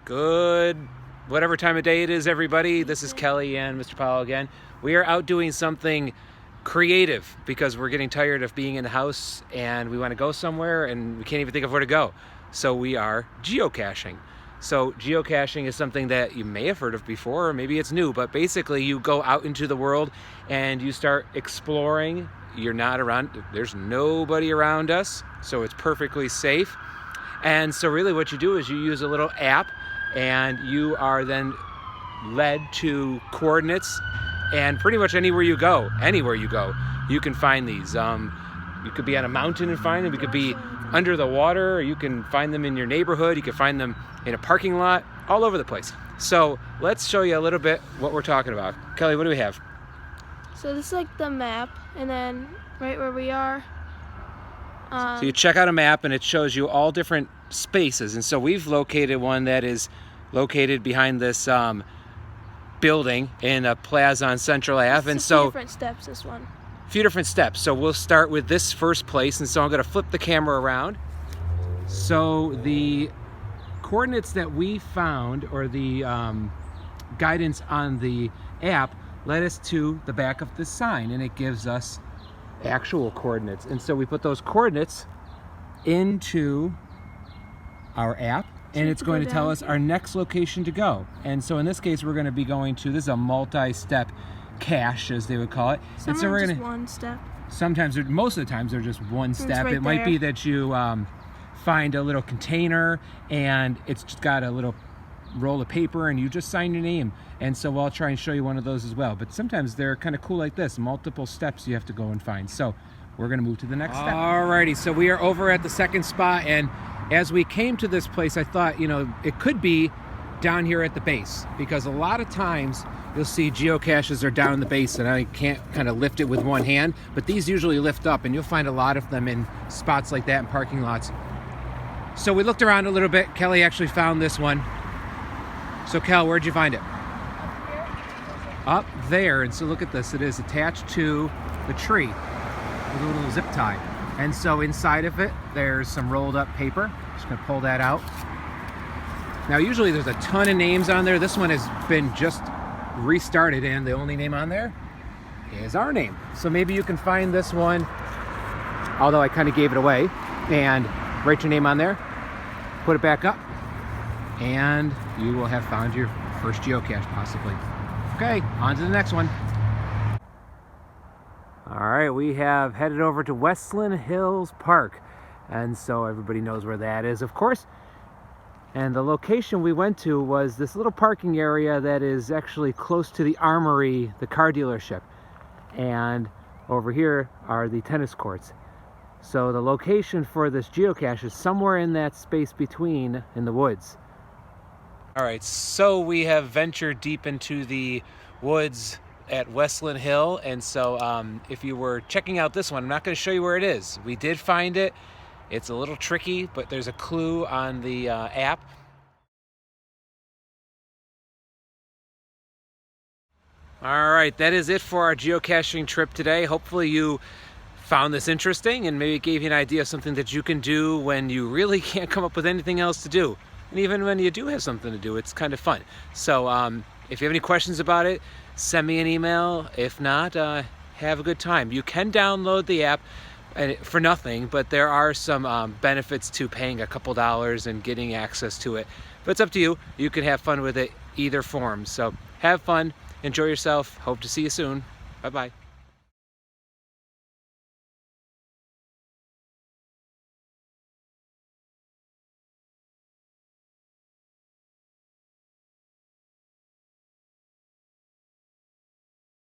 Good, whatever time of day it is, everybody. This is Kelly and Mr. Powell again. We are out doing something creative because we're getting tired of being in the house and we want to go somewhere and we can't even think of where to go. So we are geocaching. So geocaching is something that you may have heard of before, or maybe it's new, but basically you go out into the world and you start exploring. You're not around, there's nobody around us, so it's perfectly safe. And so really what you do is you use a little app and you are then led to coordinates, and pretty much anywhere you go, you can find these. You could be on a mountain and find them, you could be under the water, or you can find them in your neighborhood, you can find them in a parking lot, all over the place. So let's show you a little bit what we're talking about. Kelly, what do we have? So this is like the map, and then right where we are. So you check out a map and it shows you all different spaces, and so we've located one that is located behind this building in a plaza on Central Ave. And so different steps, this one. A few different steps. So we'll start with this first place, and so I'm going to flip the camera around. So the coordinates that we found, or the guidance on the app, led us to the back of the sign, and it gives us actual coordinates. And so we put those coordinates into our app, and it's going to tell us our next location to go. And so in this case, we're going to be going to, this is a multi-step cache, as they would call it. Some and so are we're just going to, one step. sometimes, most of the times, they're just one step. right It might be there. that you find a little container and it's just got a little roll of paper and you just sign your name. And so I'll try and show you one of those as well. But sometimes they're kind of cool like this, multiple steps you have to go and find. So we're going to move to the next step. Alrighty, so we are over at the second spot, and as we came to this place, I thought, you know, it could be down here at the base, because a lot of times you'll see geocaches are down in the base and I can't kind of lift it with one hand, but these usually lift up, and you'll find a lot of them in spots like that in parking lots. So we looked around a little bit. Kelly actually found this one. So Kel, where'd you find it? Up there. And so look at this, it is attached to the tree with a little zip tie. And so inside of it, there's some rolled up paper. Just gonna pull that out. Now usually there's a ton of names on there. This one has been just restarted, and the only name on there is our name. So maybe you can find this one, although I kind of gave it away, and write your name on there, put it back up, and you will have found your first geocache possibly. Okay, on to the next one. All right, we have headed over to Westland Hills Park, and so everybody knows where that is, of course. And the location we went to was this little parking area that is actually close to the Armory, the car dealership. And over here are the tennis courts. So the location for this geocache is somewhere in that space between, in the woods. All right, so we have ventured deep into the woods at Westland Hill, and so if you were checking out this one, I'm not going to show you where it is. We did find it. It's a little tricky, but there's a clue on the app. All right, that is it for our geocaching trip today. Hopefully you found this interesting and maybe it gave you an idea of something that you can do when you really can't come up with anything else to do. And even when you do have something to do, it's kind of fun. So if you have any questions about it, send me an email. If not, have a good time. You can download the app for nothing, but there are some benefits to paying a couple dollars and getting access to it. But it's up to you. You can have fun with it either form. So have fun, enjoy yourself. Hope to see you soon. Bye-bye.